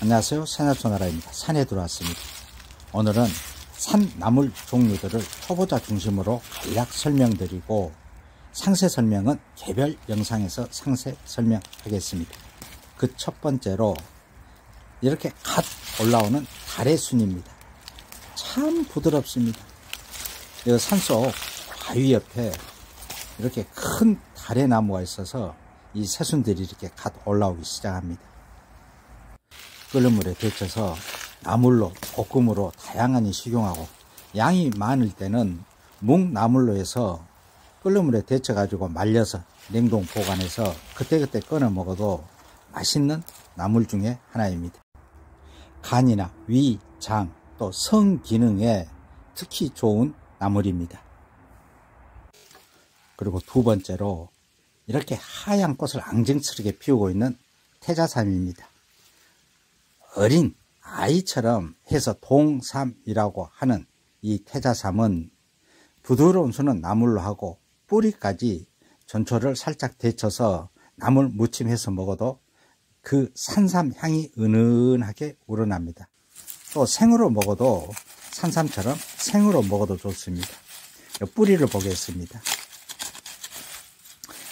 안녕하세요. 산야초나라입니다. 산에 들어왔습니다. 오늘은 산나물 종류들을 초보자 중심으로 간략 설명드리고 상세 설명은 개별 영상에서 상세 설명하겠습니다. 그 첫 번째로 이렇게 갓 올라오는 달의순입니다. 참 부드럽습니다. 이 산속 바위 옆에 이렇게 큰 달의 나무가 있어서 이 새순들이 이렇게 갓 올라오기 시작합니다. 끓는 물에 데쳐서 나물로, 볶음으로 다양하게 식용하고, 양이 많을 때는 묵나물로 해서 끓는 물에 데쳐 가지고 말려서 냉동 보관해서 그때그때 꺼내 먹어도 맛있는 나물 중에 하나입니다. 간이나 위, 장, 또 성 기능에 특히 좋은 나물입니다. 그리고 두 번째로 이렇게 하얀 꽃을 앙증스럽게 피우고 있는 태자삼입니다. 어린 아이처럼 해서 동삼이라고 하는 이 태자삼은 부드러운 순은 나물로 하고 뿌리까지 전초를 살짝 데쳐서 나물 무침해서 먹어도 그 산삼 향이 은은하게 우러납니다. 또 생으로 먹어도 산삼처럼 생으로 먹어도 좋습니다. 뿌리를 보겠습니다.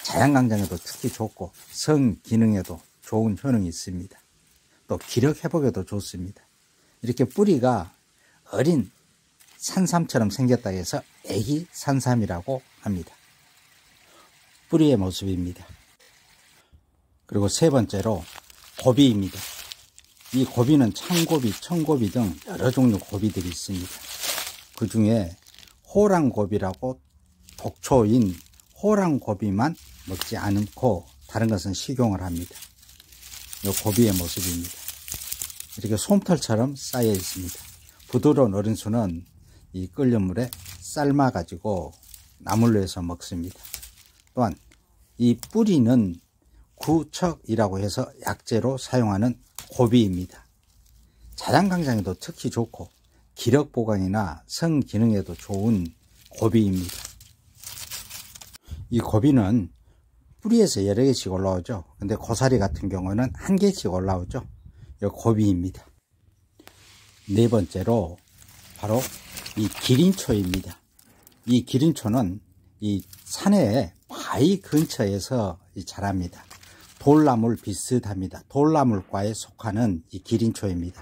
자양강장에도 특히 좋고 성 기능에도 좋은 효능이 있습니다. 또 기력 회복에도 좋습니다. 이렇게 뿌리가 어린 산삼처럼 생겼다 해서 애기 산삼이라고 합니다. 뿌리의 모습입니다. 그리고 세 번째로 고비입니다. 이 고비는 창고비, 청고비 등 여러 종류 고비들이 있습니다. 그 중에 호랑고비라고 독초인 호랑고비만 먹지 않고 다른 것은 식용을 합니다. 이 고비의 모습입니다. 이렇게 솜털처럼 쌓여 있습니다. 부드러운 어린수는 이 끓는 물에 삶아 가지고 나물로 해서 먹습니다. 또한 이 뿌리는 구척이라고 해서 약재로 사용하는 고비입니다. 자양강장에도 특히 좋고 기력 보강이나 성 기능에도 좋은 고비입니다. 이 고비는 뿌리에서 여러 개씩 올라오죠. 근데 고사리 같은 경우는 한 개씩 올라오죠. 이 고비입니다. 네 번째로 바로 이 기린초입니다. 이 기린초는 이 산의 바위 근처에서 자랍니다. 돌나물 비슷합니다. 돌나물과에 속하는 이 기린초입니다.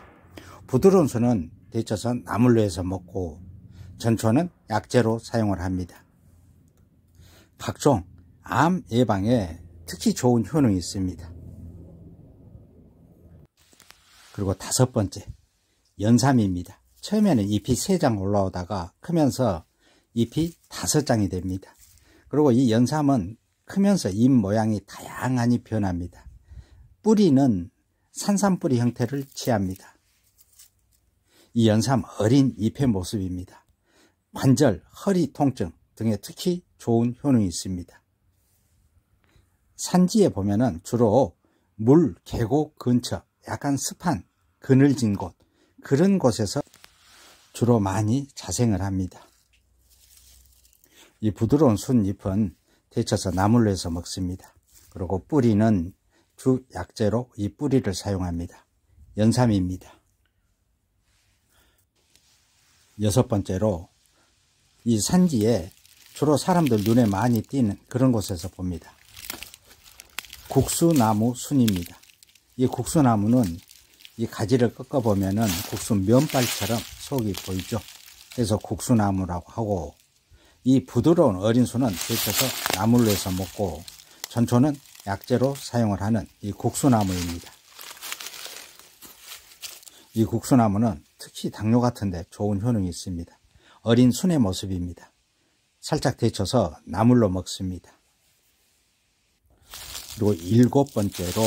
부드러운 수는 데쳐서 나물로 해서 먹고 전초는 약재로 사용을 합니다. 각종 암 예방에 특히 좋은 효능이 있습니다. 그리고 다섯 번째, 연삼입니다. 처음에는 잎이 3장 올라오다가 크면서 잎이 5장이 됩니다. 그리고 이 연삼은 크면서 잎 모양이 다양하게 변합니다. 뿌리는 산삼뿌리 형태를 취합니다. 이 연삼 어린 잎의 모습입니다. 관절, 허리 통증 등에 특히 좋은 효능이 있습니다. 산지에 보면은 주로 물, 계곡 근처, 약간 습한, 그늘진 곳, 그런 곳에서 주로 많이 자생을 합니다. 이 부드러운 순잎은 데쳐서 나물로 해서 먹습니다. 그리고 뿌리는 주 약재로 이 뿌리를 사용합니다. 연삼입니다. 여섯 번째로 이 산지에 주로 사람들 눈에 많이 띄는 그런 곳에서 봅니다. 국수나무 순입니다. 이 국수나무는 이 가지를 꺾어보면은 국수 면발처럼 속이 보이죠. 그래서 국수나무라고 하고, 이 부드러운 어린 수는 데쳐서 나물로 해서 먹고 전초는 약재로 사용을 하는 이 국수나무입니다. 이 국수나무는 특히 당뇨 같은 데 좋은 효능이 있습니다. 어린 순의 모습입니다. 살짝 데쳐서 나물로 먹습니다. 그리고 일곱 번째로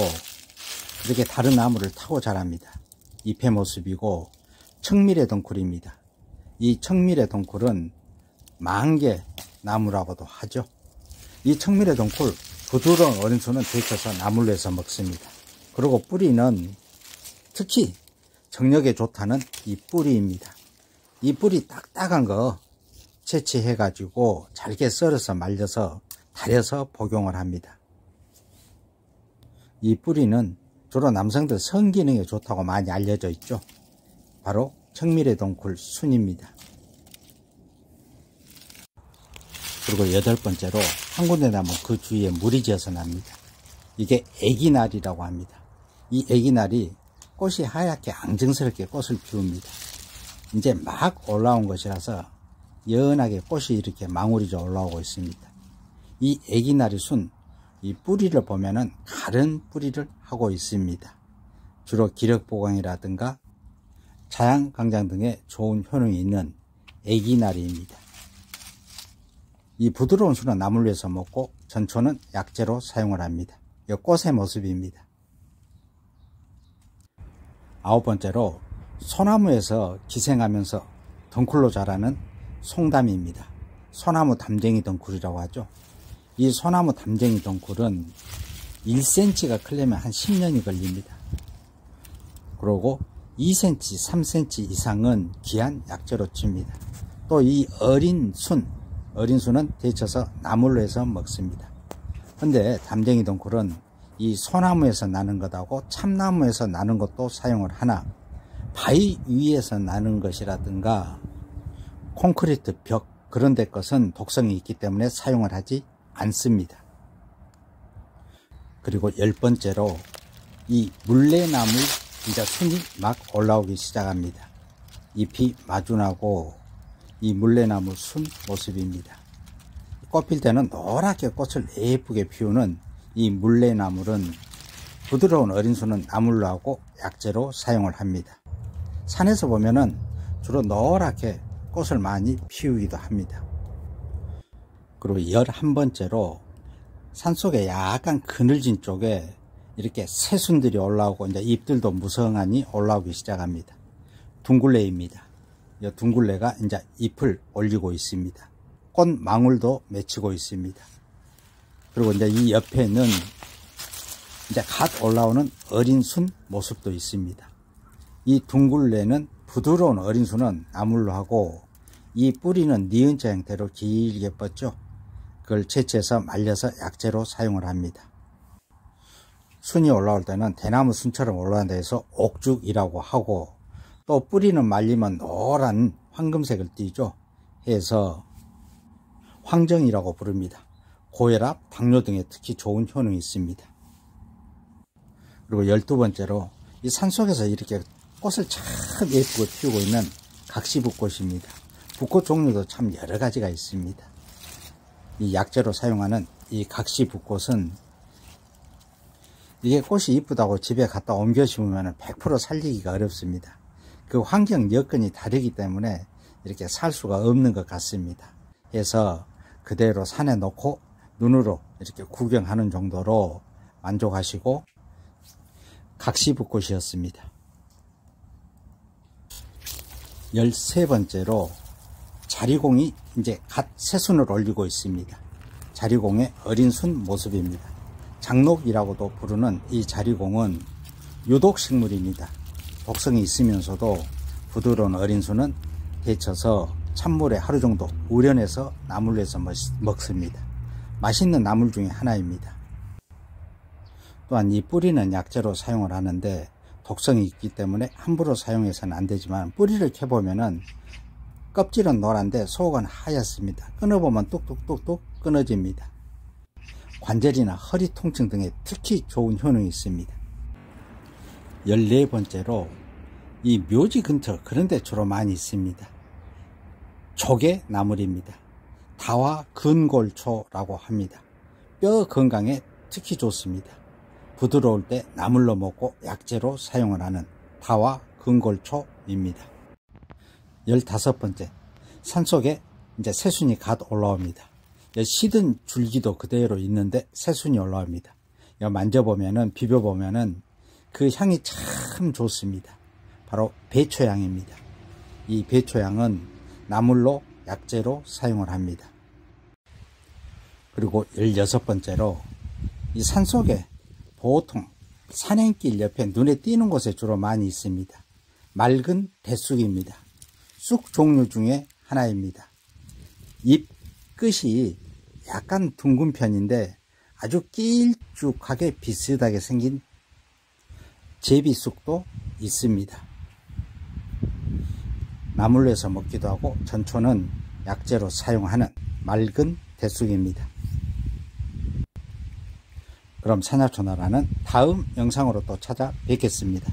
이렇게 다른 나무를 타고 자랍니다. 잎의 모습이고 청밀의 덩쿨입니다. 이 청밀의 덩쿨은 망개나무라고도 하죠. 이 청밀의 덩쿨 부드러운 어린 수는 데쳐서 나물로 해서 먹습니다. 그리고 뿌리는 특히 정력에 좋다는 이 뿌리입니다. 이 뿌리 딱딱한 거 채취해 가지고 잘게 썰어서 말려서 달여서 복용을 합니다. 이 뿌리는 주로 남성들 성기능에 좋다고 많이 알려져 있죠. 바로 청미래 동굴 순입니다. 그리고 여덟 번째로 한 군데 나면 그 주위에 물이 지어서 납니다. 이게 애기날이라고 합니다. 이 애기날이 꽃이 하얗게 앙증스럽게 꽃을 피웁니다. 이제 막 올라온 것이라서 연하게 꽃이 이렇게 망우리져 올라오고 있습니다. 이 애기날이 순, 이 뿌리를 보면은 가른 뿌리를 하고 있습니다. 주로 기력보강이라든가 자양강장 등의 좋은 효능이 있는 애기날입니다. 이 부드러운 순은 나물 위에서 먹고 전초는 약재로 사용을 합니다. 이 꽃의 모습입니다. 아홉 번째로 소나무에서 기생하면서 덩굴로 자라는 송담입니다. 소나무 담쟁이 덩굴이라고 하죠. 이 소나무 담쟁이 덩굴은 1cm가 크려면 한 10년이 걸립니다. 그리고 2cm, 3cm 이상은 귀한 약재로 칩니다. 또 이 어린 순은 데쳐서 나물로 해서 먹습니다. 근데 담쟁이 덩굴은 이 소나무에서 나는 것하고 참나무에서 나는 것도 사용을 하나, 바위 위에서 나는 것이라든가 콘크리트 벽 그런 데 것은 독성이 있기 때문에 사용을 하지 않습니다. 그리고 열 번째로 이 물레나무 이제 순이 막 올라오기 시작합니다. 잎이 마준하고 이 물레나무 순 모습입니다. 꽃필 때는 노랗게 꽃을 예쁘게 피우는 이 물레나물은 부드러운 어린 순은 나물로 하고 약재로 사용을 합니다. 산에서 보면은 주로 노랗게 꽃을 많이 피우기도 합니다. 그리고 11번째로 산속에 약간 그늘진 쪽에 이렇게 새순들이 올라오고 이제 잎들도 무성하니 올라오기 시작합니다. 둥굴레입니다. 이 둥굴레가 이제 잎을 올리고 있습니다. 꽃망울도 맺히고 있습니다. 그리고 이제 이 옆에는 이제 갓 올라오는 어린 순 모습도 있습니다. 이 둥굴레는 부드러운 어린 순은 나물로 하고 이 뿌리는 니은자 형태로 길게 뻗죠. 그걸 채취해서 말려서 약재로 사용을 합니다. 순이 올라올 때는 대나무 순처럼 올라온다 해서 옥죽이라고 하고, 또 뿌리는 말리면 노란 황금색을 띠죠. 해서 황정이라고 부릅니다. 고혈압, 당뇨 등에 특히 좋은 효능이 있습니다. 그리고 12번째로 이 산속에서 이렇게 꽃을 참 예쁘게 피우고 있는 각시붓꽃입니다. 붓꽃 종류도 참 여러 가지가 있습니다. 이 약재로 사용하는 이 각시붓꽃은 이게 꽃이 이쁘다고 집에 갖다 옮겨 심으면 100% 살리기가 어렵습니다. 그 환경 여건이 다르기 때문에 이렇게 살 수가 없는 것 같습니다. 그래서 그대로 산에 놓고 눈으로 이렇게 구경하는 정도로 만족하시고 각시붓꽃이었습니다. 13번째로 자리공이 이제 갓 새순을 올리고 있습니다. 자리공의 어린 순 모습입니다. 장록이라고도 부르는 이 자리공은 유독식물입니다. 독성이 있으면서도 부드러운 어린 순은 데쳐서 찬물에 하루 정도 우려내서 나물로 해서 먹습니다. 맛있는 나물 중에 하나입니다. 또한 이 뿌리는 약재로 사용을 하는데 독성이 있기 때문에 함부로 사용해서는 안 되지만, 뿌리를 캐보면은 껍질은 노란데 속은 하얗습니다. 끊어보면 뚝뚝뚝뚝 끊어집니다. 관절이나 허리 통증 등에 특히 좋은 효능이 있습니다. 14번째로 이 묘지 근처 그런 데 주로 많이 있습니다. 조개나물입니다. 다화근골초라고 합니다. 뼈 건강에 특히 좋습니다. 부드러울 때 나물로 먹고 약재로 사용을 하는 다화근골초입니다. 15번째, 산속에 이제 새순이 갓 올라옵니다. 시든 줄기도 그대로 있는데 새순이 올라옵니다. 만져보면은, 비벼보면은 그 향이 참 좋습니다. 바로 배초향입니다. 이 배초향은 나물로 약재로 사용을 합니다. 그리고 16번째로 이 산속에 보통 산행길 옆에 눈에 띄는 곳에 주로 많이 있습니다. 맑은 대쑥입니다. 쑥 종류 중에 하나입니다. 잎 끝이 약간 둥근 편인데 아주 길쭉하게 비슷하게 생긴 제비쑥도 있습니다. 나물로해서 먹기도 하고 전초는 약재로 사용하는 맑은 대쑥입니다. 그럼 산야초나라는 다음 영상으로 또 찾아뵙겠습니다.